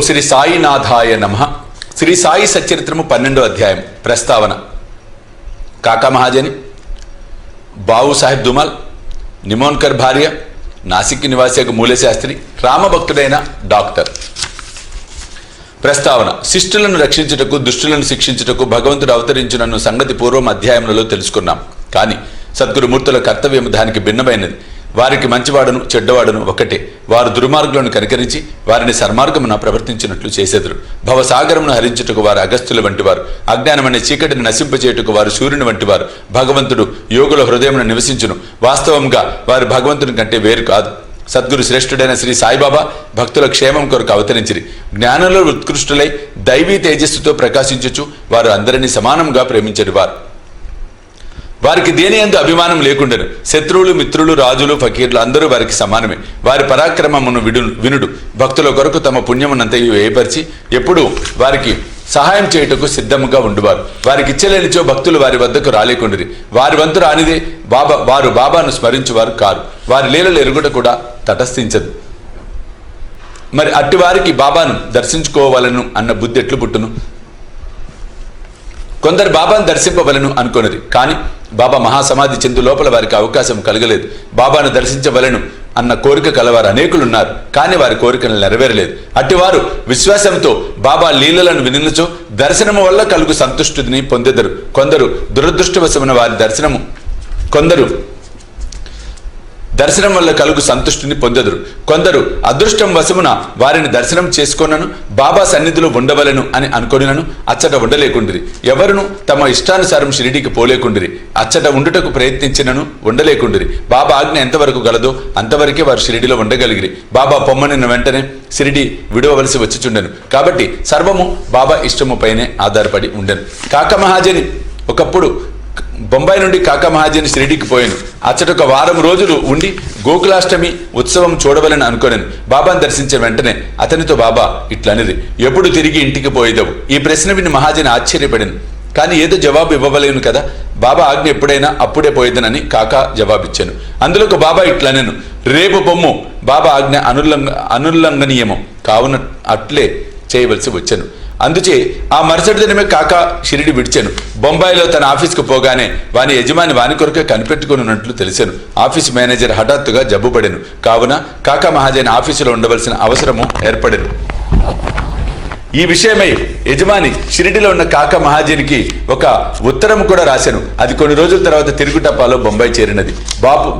శ్రీ సాయినాథాయ నమః. శ్రీ సాయి సచరిత్రము 12వ అధ్యాయం. ప్రస్తావన. కాకా మహాజని, బావు సాహెబ్ దుమాల్, నిమోన్కర్ భార్య, నాసిక్ నివాసి మూలశాస్త్రి, రామభక్తుడైన డాక్టర్. ప్రస్తావన. శిష్టులను రక్షించుటకు, దుష్టులను శిక్షించుటకు భగవంతుడు అవతరించునన్న సంగతి పూర్వం అధ్యాయంలో తెలుసుకున్నాం. కానీ సద్గురుమూర్తుల కర్తవ్యం దానికి భిన్నమైనది. వారికి మంచివాడును చెడ్డవాడును ఒకటే. వారు దుర్మార్గులను కనికరించి వారిని సన్మార్గమున ప్రవర్తించినట్లు చేసేదురు. భవసాగరమును హరించుటకు వారు అగస్త్యుల వంటివారు, అజ్ఞానమనే చీకటిని నశింపచేయుటకు వారు సూర్యుని వంటివారు. భగవంతుడు యోగుల హృదయమున నివసించును. వాస్తవంగా వారు భగవంతుని కంటే వేరు కాదు. సద్గురు శ్రేష్ఠుడైన శ్రీ సాయిబాబా భక్తుల క్షేమం కొరకు అవతరించిరి. జ్ఞానంలో ఉత్కృష్టులై దైవీ తేజస్సుతో ప్రకాశించుచు వారు అందరినీ సమానంగా ప్రేమించరు. వారికి దేని యందు అభిమానం లేకుండెను. శత్రువులు, మిత్రులు, రాజులు, ఫకీర్లు అందరూ వారికి సమానమే. వారి పరాక్రమమును వినుడు. భక్తుల కొరకు తమ పుణ్యమునంతయు ఏర్పరిచి ఎప్పుడూ వారికి సహాయం చేయుటకు సిద్ధముగా ఉండువారు. వారికి ఇచ్చలేనిచో భక్తులు వారి వద్దకు రాలేకుండిరి. వారి వంతు రానిదే వారు బాబాను స్మరించువారు కారు. వారి లీలలు ఎరుగుట కూడా తటస్థించదు. మరి అట్టి వారికి బాబాను దర్శించుకోవాలను అన్న బుద్ధి ఎట్లు పుట్టును? కొందరు బాబాను దర్శింపవలను అనుకున్నది. కానీ బాబా మహాసమాధి చెందు లోపల వారికి అవకాశం కలగలేదు. బాబాను దర్శించవలను అన్న కోరిక కలవారు అనేకులున్నారు. కానీ వారి కోరికను నెరవేరలేదు. అట్టివారు విశ్వాసంతో బాబా లీలలను వినుచో దర్శనము వల్ల కలుగు సంతుష్టిని పొందెదరు. కొందరు దురదృష్టవశమున వారి దర్శనం వల్ల కలుగు సంతుష్టిని పొందెదరు. కొందరు అదృష్టం వశమున వారిని దర్శనం చేసుకొనను బాబా సన్నిధిలో ఉండవలను అని అనుకొనినను అచ్చట ఉండలేకుండిరి. ఎవరును తమ ఇష్టానుసారం షిరిడీకి పోలేకుండిరి. అచ్చట ఉండుటకు ప్రయత్నించినను ఉండలేకుండిరి. బాబా ఆజ్ఞ ఎంతవరకు గలదో అంతవరకే వారు షిరిడీలో ఉండగలిగిరి. బాబా పొమ్మనిన వెంటనే షిరిడి విడవవలసి వచ్చిచుండెను. కాబట్టి సర్వము బాబా ఇష్టము పైనే ఆధారపడి ఉండెను. కాకా మహాజని ఒకప్పుడు బొంబాయి నుండి కాకా మహాజని షిరిడీకి పోయాను. అచ్చట ఒక వారం రోజులు ఉండి గోకులాష్టమి ఉత్సవం చూడవలని అనుకోనను. బాబాను దర్శించిన వెంటనే అతనితో బాబా ఇట్లనిది, ఎప్పుడు తిరిగి ఇంటికి పోయేదవు? ఈ ప్రశ్న విని మహాజని ఆశ్చర్యపడింది. కానీ ఏదో జవాబు ఇవ్వవలేను కదా. బాబా ఆజ్ఞ ఎప్పుడైనా అప్పుడే పోయేదనని కాకా జవాబిచ్చాను. అందులోకి బాబా ఇట్లనెను, రేపు పొమ్ము. బాబా ఆజ్ఞ అనుల్లంఘనీయము కావున అట్లే చేయవలసి వచ్చాను. అందుచే ఆ మరుసటి దినమే కాకా షిరిడి విడిచాను. బొంబాయిలో తన ఆఫీస్కు పోగానే వాని యజమాని వాని కొరకే కనిపెట్టుకున్నట్లు తెలిసాను. ఆఫీస్ మేనేజర్ హఠాత్తుగా జబ్బుపడెను. కావున కాకా మహాజన్ ఆఫీసులో ఉండవలసిన అవసరము ఏర్పడెను. ఈ విషయమై యజమాని షిరిడిలో ఉన్న కాకా మహాజనికి ఒక ఉత్తరం కూడా రాశాను. అది కొన్ని రోజుల తర్వాత తిరుగుటప్పాలో బొంబాయి చేరినది.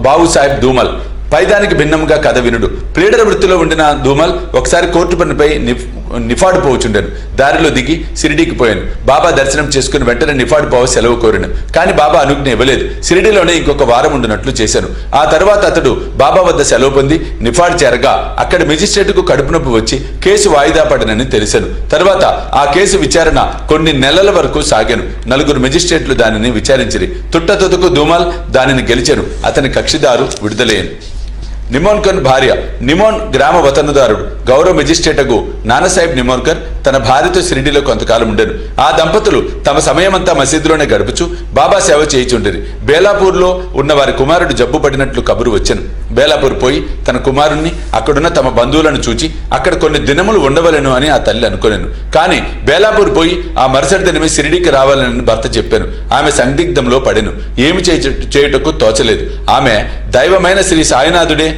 బావు సాహెబ్ దుమాల్. పైదానికి భిన్నంగా కథ వినుడు. ప్లీడర్ వృత్తిలో ఉండిన దుమాల్ ఒకసారి కోర్టు పనిపై నిఫాడు పోవచుండెను. దారిలో దిగి షిరిడీకి పోయాను. బాబా దర్శనం చేసుకుని వెంటనే నిఫాడు పోవ సెలవు కోరాను. కానీ బాబా అనుజ్ఞ ఇవ్వలేదు. షిరిడీలోనే ఇంకొక వారం ఉండినట్లు చేశాను. ఆ తర్వాత అతడు బాబా వద్ద సెలవు పొంది నిఫాడు చేరగా అక్కడ మెజిస్ట్రేట్కు కడుపు నొప్పి వచ్చి కేసు వాయిదా పడనని తెలిసాను. తర్వాత ఆ కేసు విచారణ కొన్ని నెలల వరకు సాగాను. 4 మెజిస్ట్రేట్లు దానిని విచారించిరి. తుట్టతుదకు దుమాల్ దానిని గెలిచాను. అతని కక్షిదారు విడుదలయ్యాను. నిమోన్కర్ భార్య. నిమోన్ గ్రామ వతనుదారుడు. గౌరవ మెజిస్ట్రేటకు నానాసాహెబ్ నిమోన్కర్ తన భార్యతో షిరిడీలో కొంతకాలం ఉండెను. ఆ దంపతులు తమ సమయమంతా మసీదులోనే గడుపుచు బాబా సేవ చేయుచుండిరి. బేలాపూర్లో ఉన్న వారి కుమారుడు జబ్బు పడినట్లు కబురు వచ్చెను. బేలాపూర్ పోయి తన కుమారుణ్ణి అక్కడున్న తమ బంధువులను చూచి అక్కడ కొన్ని దినములు ఉండవలను అని ఆ తల్లి అనుకోలేను. కానీ బేలాపూర్ పోయి ఆ మరుసటి దినమే షిరిడీకి రావాలని భర్త చెప్పాను. ఆమె సందిగ్ధంలో పడెను. ఏమి చేయుటకు తోచలేదు. ఆమె దైవమైన శ్రీ సాయినాథుడే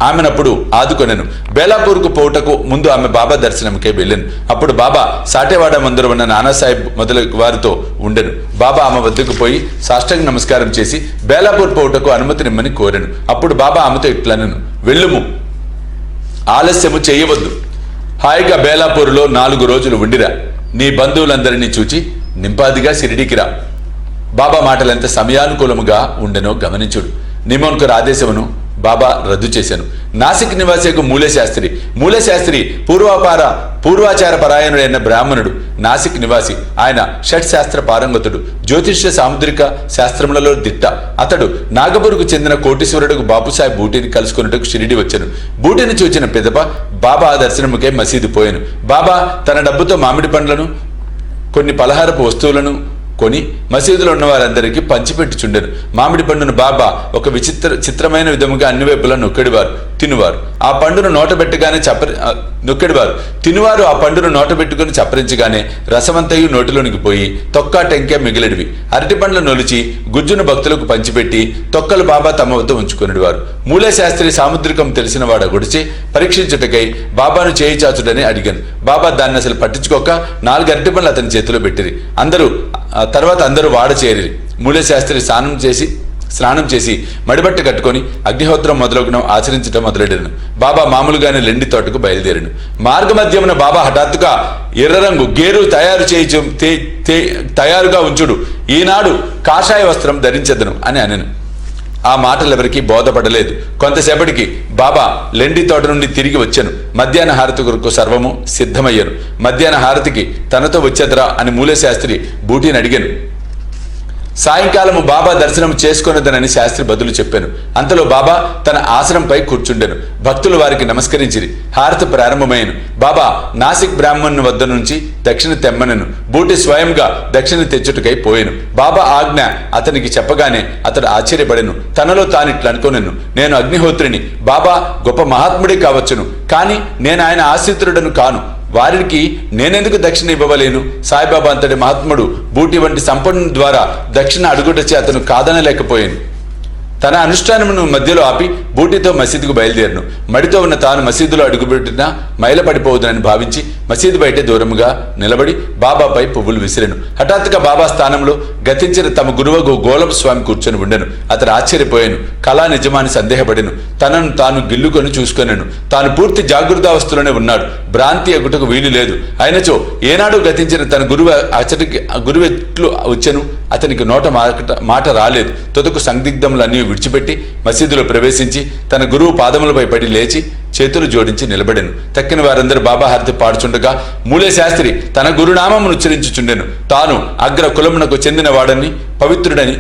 ఆమెనప్పుడు ఆదుకొనెను. బేలాపూర్కు పోవుటకు ముందు ఆమె బాబా దర్శనంకే వెళ్ళాను. అప్పుడు బాబా సాటేవాడ మందిర ఉన్న నానాసాహెబ్ మొదలగు వారితో ఉండెను. బాబా ఆమె వద్దకు పోయి సాష్టాంగ నమస్కారం చేసి బేలాపూర్ పోవుటకు అనుమతినిమ్మని కోరాను. అప్పుడు బాబా ఆమెతో ఇట్లనెను, వెళ్ళుము, ఆలస్యము చేయవద్దు. హాయిగా బేలాపూర్లో 4 రోజులు ఉండిరా. నీ బంధువులందరినీ చూచి నింపాదిగా షిరిడీకి రా. బాబా మాటలు ఎంత సమయానుకూలముగా ఉండెనో గమనించుడు. నిమోన్కర్ ఆదేశమును బాబా రద్దు చేశాను. నాసిక్ నివాసి మూలశాస్త్రి పూర్వాచార పరాయణుడైన బ్రాహ్మణుడు. నాసిక్ నివాసి. ఆయన షట్శాస్త్ర పారంగతుడు. జ్యోతిష్య సాముద్రిక శాస్త్రములలో దిట్ట. అతడు నాగపూర్కు చెందిన కోటీశ్వరుడు బాపుసాహెబ్ బూటిని కలుసుకున్నట్టుకు షిరిడి వచ్చాను. బూటిని చూచిన పిదప బాబా దర్శనముకే మసీదు పోయాను. బాబా తన డబ్బుతో మామిడి పండ్లను కొన్ని పలహారపు వస్తువులను కొని మసీదులో ఉన్న వారందరికీ పంచిపెట్టుచుండెను. మామిడి పండును బాబా ఒక చిత్రమైన విధముగా అన్ని వైపులా నొక్కెడివారు, తినువారు. ఆ పండును నోటబెట్టగానే నొక్కెడివారు, తినువారు. ఆ పండును నోటబెట్టుకుని చప్పరించగానే రసమంతయు నోటిలోనికి పోయి తొక్క టెంకే మిగిలిడివి. అరటి పండ్ల నొలిచి గుజ్జును భక్తులకు పంచిపెట్టి తొక్కలు బాబా తమ వద్ద ఉంచుకునేవారు. మూలే శాస్త్రి సాముద్రికం తెలిసిన వాడ గుడిచి పరీక్షించుటకై బాబాను చేయి చాచుడని అడిగాను. బాబా దాన్ని అసలు పట్టించుకోక 4 అరటి పండ్లు అతని చేతిలో పెట్టిరి. తర్వాత అందరూ వాడ చేరిరి. మూలే శాస్త్రి స్నానం చేసి మడిబట్ట కట్టుకొని అగ్నిహోత్రం మొదలగున ఆచరించడం మొదలెడను. బాబా మామూలుగానే లెండి తోటకు బయలుదేరను. మార్గమధ్యమున బాబా హఠాత్తుగా ఎర్ర రంగు గేరు తయారుగా ఉంచుడు, ఈనాడు కాషాయ వస్త్రం ధరించదను అని అనెను. ఆ మాటలు ఎవరికీ బోధపడలేదు. కొంతసేపటికి బాబా లెండి తోట నుండి తిరిగి వచ్చాను. మధ్యాహ్న హారతి కొరకు సర్వము సిద్ధమయ్యాను. మధ్యాహ్న హారతికి తనతో వచ్చేదరా అని మూలే శాస్త్రి బూటీని అడిగాను. సాయంకాలము బాబా దర్శనం చేసుకున్నదనని శాస్త్రి బదులు చెప్పాను. అంతలో బాబా తన ఆసనంపై కూర్చుండెను. భక్తులు వారికి నమస్కరించిరి. హారతి ప్రారంభమైనను. బాబా నాసిక్ బ్రాహ్మణుని వద్ద నుంచి దక్షిణ తెమ్మనను. బూటి స్వయంగా దక్షిణ తెచ్చుటకై పోయెను. బాబా ఆజ్ఞ అతనికి చెప్పగానే అతడు ఆశ్చర్యపడెను. తనలో తానిట్లు అనుకోనెను, నేను అగ్నిహోత్రిని, బాబా గొప్ప మహాత్ముడే కావచ్చును, కానీ నేను ఆయన ఆశ్రితుడను కాను. వారికి నేనెందుకు దక్షిణ ఇవ్వవలేను? సాయిబాబా అంతటి మహాత్ముడు బూటి వంటి సంపన్నుని ద్వారా దక్షిణ అడుగుటచే అతను కాదనలేకపోయాను. తన అనుష్ఠానమును మధ్యలో ఆపి బూటితో మసీదుకు బయలుదేరను. మడితో ఉన్న తాను మసీదులో అడుగుపెట్టినా మైలపడిపోవద్దని భావించి మసీదు బయట దూరముగా నిలబడి బాబాపై పువ్వులు విసిరెను. హఠాత్తుగా బాబా స్థానంలో గతించిన తమ గురువగు గోలపు స్వామి కూర్చొని ఉండెను. అతడు ఆశ్చర్యపోయాను. కళా నిజమాని సందేహపడెను. తనను తాను గిల్లుకొని చూసుకొనెను. తాను పూర్తి జాగృతావస్థలోనే ఉన్నాడు. భ్రాంతి ఎగుటకు వీలు లేదు. అయినచో ఏనాడు గతించిన తన గురువెట్లు వచ్చెను. అతనికి నోట మాట రాలేదు. తుదకు సందిగ్ధములన్నీ విడిచిపెట్టి మసీదులో ప్రవేశించి తన గురువు పాదములపై పడి లేచి చేతులు జోడించి నిలబడెను. తక్కిన వారందరూ బాబా హారతి పాడుచుండగా మూలే శాస్త్రి తన గురునామమును ఉచ్చరించుచుండెను. తాను అగ్ర కులమునకు చెందిన వాడని, పవిత్రుడని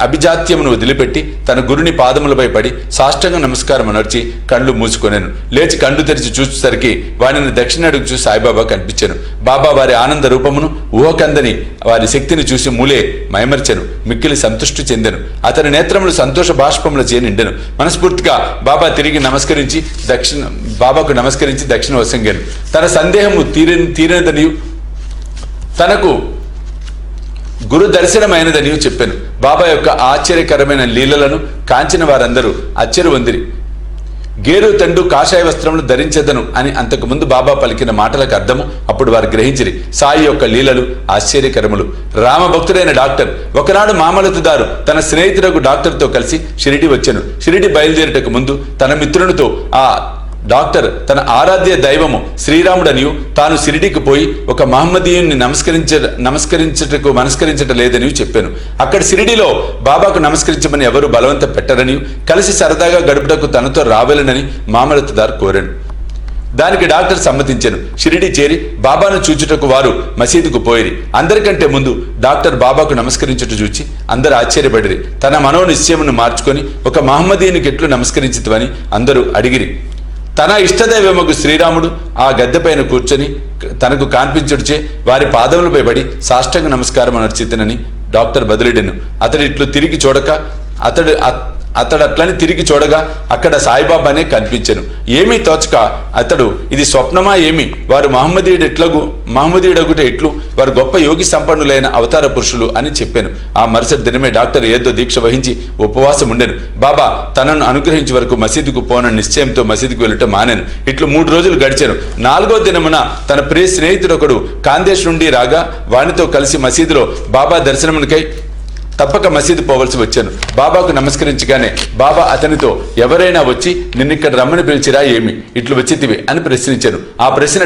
అభిజాత్యమును వదిలిపెట్టి తన గురుని పాదములపై పడి సాష్టాంగ నమస్కారం అనర్చి కళ్ళు మూసుకొనెను. లేచి కళ్ళు తెరిచి చూసేసరికి వారిని దక్షిణ అడుగుచూ సాయిబాబా కనిపించెను. బాబా వారి ఆనంద రూపమును, ఊహకందని వారి శక్తిని చూసి మూలే మైమర్చెను. మిక్కిలి సంతృష్టి చెందెను. అతని నేత్రములు సంతోష బాష్పములచే నిండెను. మనస్ఫూర్తిగా బాబాకు నమస్కరించి దక్షిణ వసంగాను. తన సందేహము తీరనిదనియు తనకు గురు దర్శనమైనదని చెప్పాను. బాబా యొక్క ఆశ్చర్యకరమైన లీలలను కాంచిన వారందరూ ఆశ్చర్య పొందిరి. గేరు తండు కాషాయ వస్త్రములు ధరించెదను అని అంతకుముందు బాబా పలికిన మాటలకు అర్థము అప్పుడు వారు గ్రహించిరి. సాయి యొక్క లీలలు ఆశ్చర్యకరములు. రామభక్తుడైన డాక్టర్ ఒకనాడు మామలతుదారు తన స్నేహితులకు డాక్టర్తో కలిసి షిరిడి వచ్చెను. షిరిడి బయలుదేరుటకు ముందు తన మిత్రునితో ఆ డాక్టర్ తన ఆరాధ్య దైవము శ్రీరాముడనియు తాను షిరిడికి పోయి ఒక మహమ్మదీయుని నమస్కరించటలేదని చెప్పాను. అక్కడ షిరిడిలో బాబాకు నమస్కరించమని ఎవరు బలవంత పెట్టరని, కలిసి సరదాగా గడుపుటకు తనతో రావాలనని మామలతుదార్ కోరాను. దానికి డాక్టర్ సమ్మతించాను. షిరిడి చేరి బాబాను చూచుటకు వారు మసీదుకు పోయిరి. అందరికంటే ముందు డాక్టర్ బాబాకు నమస్కరించుట చూచి అందరూ ఆశ్చర్యపడిరి. తన మనోనిశ్చయమును మార్చుకొని ఒక మహమ్మదీయునికి ఎట్లు నమస్కరించుతవని అందరూ అడిగిరి. తన ఇష్టదైవముకు శ్రీరాముడు ఆ గద్దెపైన కూర్చొని తనకు కాన్పించుడిచే వారి పాదములపై పడి సాష్టాంగ నమస్కారం అనర్చితనని డాక్టర్ బదులిడెను. అతడట్లని తిరిగి చూడగా అక్కడ సాయిబాబానే కనిపించెను. ఏమీ తోచక అతడు ఇది స్వప్నమా ఏమి, వారు మహమ్మదీయుడగుట ఎట్లు, వారు గొప్ప యోగి సంపన్నులైన అవతార పురుషులు అని చెప్పాను. ఆ మరుసటి దినమే డాక్టర్ ఏదో దీక్ష వహించి ఉపవాసం ఉండెను. బాబా తనను అనుగ్రహించే వరకు మసీదుకు పోనని నిశ్చయంతో మసీదుకు వెళ్ళటం మానేను. ఇట్లు 3 రోజులు గడిచాను. 4వ దినమున తన ప్రియ స్నేహితుడొకడు కాందేశ్ నుండి రాగా వానితో కలిసి మసీదులో బాబా దర్శనమునికై తప్పక మసీదు పోవలసి వచ్చాను. బాబాకు నమస్కరించగానే బాబా అతనితో ఎవరైనా వచ్చి నిన్నిక్కడ రమ్మని పిలిచిరా ఏమి, ఇట్లు వచ్చితివి అని ప్రశ్నించాను. ఆ ప్రశ్న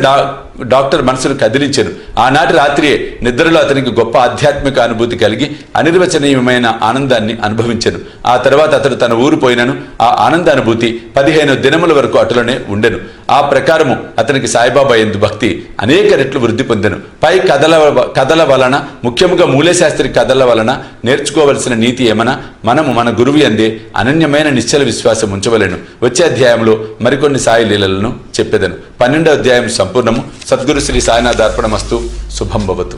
డాక్టర్ మనసును కదిలించాను. ఆనాటి రాత్రియే నిద్రలో అతనికి గొప్ప ఆధ్యాత్మిక అనుభూతి కలిగి అనిర్వచనీయమైన ఆనందాన్ని అనుభవించాను. ఆ తర్వాత అతడు తన ఊరు పోయినను ఆ ఆనంద అనుభూతి 15 దినముల వరకు అటులోనే ఉండెను. ఆ ప్రకారము అతనికి సాయిబాబా యందు భక్తి అనేక రెట్లు వృద్ధి పొందెను. పై కథల వలన, ముఖ్యంగా మూలే శాస్త్రి కథల వలన నేర్చుకోవలసిన నీతి ఏమన్నా, మనము మన గురువు యందే అనన్యమైన నిశ్చల విశ్వాసం ఉంచవలెను. వచ్చే అధ్యాయంలో మరికొన్ని సాయి లీలలను చెప్పెదను. 12వ అధ్యాయం సంపూర్ణము. సద్గురు శ్రీ సాయినాథ్ అర్పణమస్తు. శుభం భవతు.